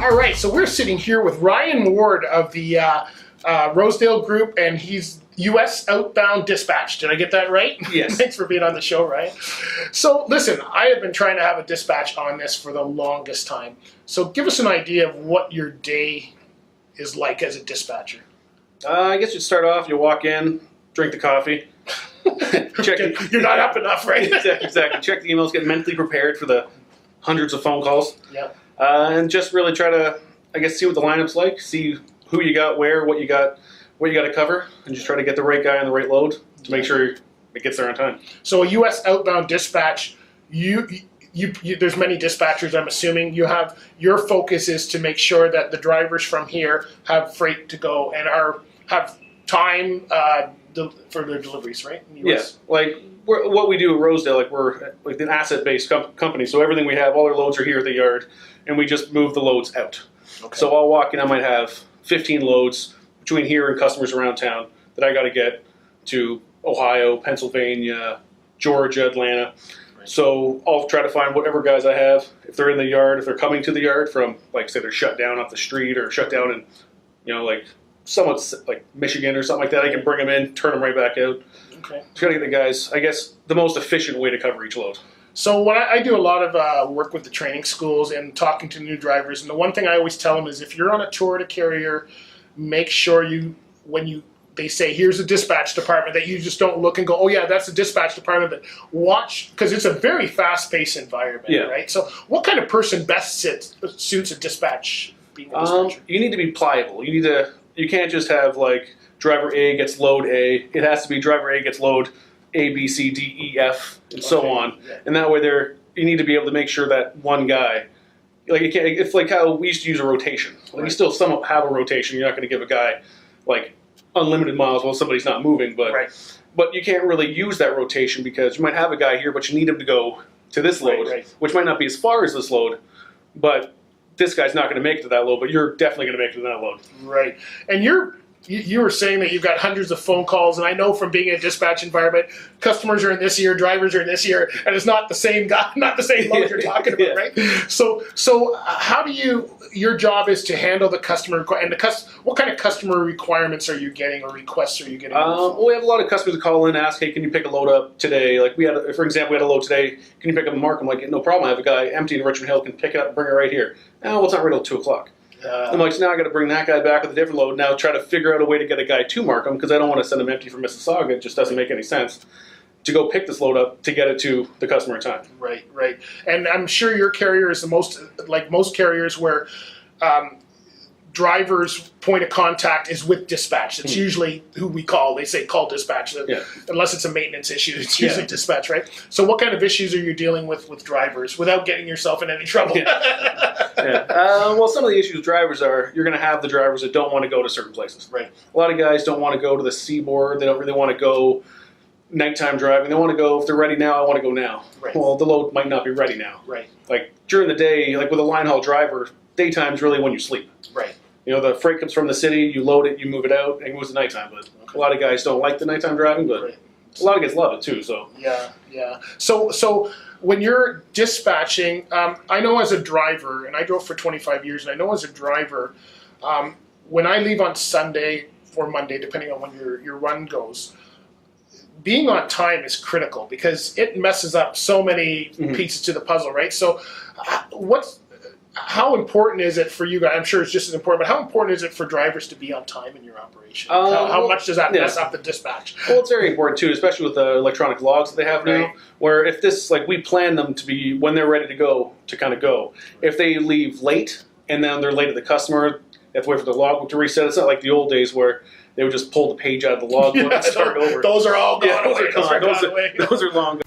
All right, so we're sitting here with Ryan Ward of the Rosedale Group, and he's U.S. Outbound Dispatch. Did I get that right? Yes. Thanks for being on the show, Ryan. So, listen, I have been trying to have a dispatch on this for the longest time. So, give us an idea of what your day is like as a dispatcher. I guess you'd start off, you walk in, drink the coffee. Check it. You're not up enough, right? Exactly. Check the emails, get mentally prepared for the hundreds of phone calls. Yeah. And just really try to, I guess, see what the lineup's like, see who you got where, what you got to cover, and just try to get the right guy on the right load to make sure it gets there on time. So a U.S. outbound dispatch, you there's many dispatchers, I'm assuming. Your focus is to make sure that the drivers from here have freight to go and have time for their deliveries, right? In the US? Yeah, like what we do at Rosedale, like we're like an asset-based company, so everything we have, all our loads are here at the yard, and we just move the loads out. Okay. So I'll walk in, I might have 15 loads between here and customers around town that I got to get to Ohio, Pennsylvania, Georgia, Atlanta. Right. So I'll try to find whatever guys I have, if they're in the yard, if they're coming to the yard from, like, say they're shut down off the street or shut down in, like, somewhat like Michigan or something like that, I can bring them in, turn them right back out. Okay. Just got to get the guys, I guess, the most efficient way to cover each load. So when I do a lot of work with the training schools and talking to new drivers, and the one thing I always tell them is if you're on a tour to carrier, make sure they say here's a dispatch department, that you just don't look and go, oh yeah, that's the dispatch department, but watch, because it's a very fast-paced environment, right? So what kind of person best suits a dispatch, being a dispatcher? You need to be pliable. You can't just have like driver A gets load A. It has to be driver A gets load A, B, C, D, E, F, and so on. Yeah. And that way you need to be able to make sure that one guy, like it's like how we used to use a rotation. Like you still somewhat have a rotation. You're not going to give a guy like unlimited miles while somebody's not moving, but you can't really use that rotation because you might have a guy here, but you need him to go to this load, which might not be as far as this load, but this guy's not going to make it to that load, but you're definitely going to make it to that load. Right. And you were saying that you've got hundreds of phone calls, and I know from being in a dispatch environment, customers are in this year, drivers are in this year, and it's not the same guy, not the same load you're talking about, right? So how do your job is to handle the customer, and what kind of customer requirements are you getting or requests are you getting? We have a lot of customers that call in and ask, hey, can you pick a load up today? Like for example, we had a load today, can you pick up a mark? I'm like, no problem, I have a guy empty in Richmond Hill, can pick it up and bring it right here. Oh, well, it's not ready till 2 o'clock. I'm like, so now I got to bring that guy back with a different load. Now try to figure out a way to get a guy to Markham because I don't want to send him empty from Mississauga. It just doesn't make any sense to go pick this load up to get it to the customer in time. Right. And I'm sure your carrier is the most, like most carriers, where driver's point of contact is with dispatch. It's usually who we call. They say call dispatch. Unless it's a maintenance issue, it's usually dispatch, right? So what kind of issues are you dealing with drivers without getting yourself in any trouble? Well, some of the issues with drivers are you're going to have the drivers that don't want to go to certain places. Right. A lot of guys don't want to go to the seaboard. They don't really want to go nighttime driving. They want to go, if they're ready now, I want to go now. Right. Well, the load might not be ready now. Right. Like during the day, like with a line haul driver, daytime's really when you sleep. Right. The freight comes from the city, you load it, you move it out, and it goes to nighttime. But a lot of guys don't like the nighttime driving, but a lot of guys love it too. So yeah. So when you're dispatching, I know as a driver, and I drove for 25 years, and I know as a driver, when I leave on Sunday or Monday, depending on when your run goes, being on time is critical because it messes up so many pieces to the puzzle, right? So how important is it for you guys? I'm sure it's just as important, but how important is it for drivers to be on time in your operation? How much does that mess up the dispatch? Well, it's very important too, especially with the electronic logs that they have now, where if this, like we plan them to be when they're ready to go, to kind of go. If they leave late and then they're late at the customer, they have to wait for the logbook to reset. It's not like the old days where they would just pull the page out of the logbook and start over. Those are all gone away. Those are long gone.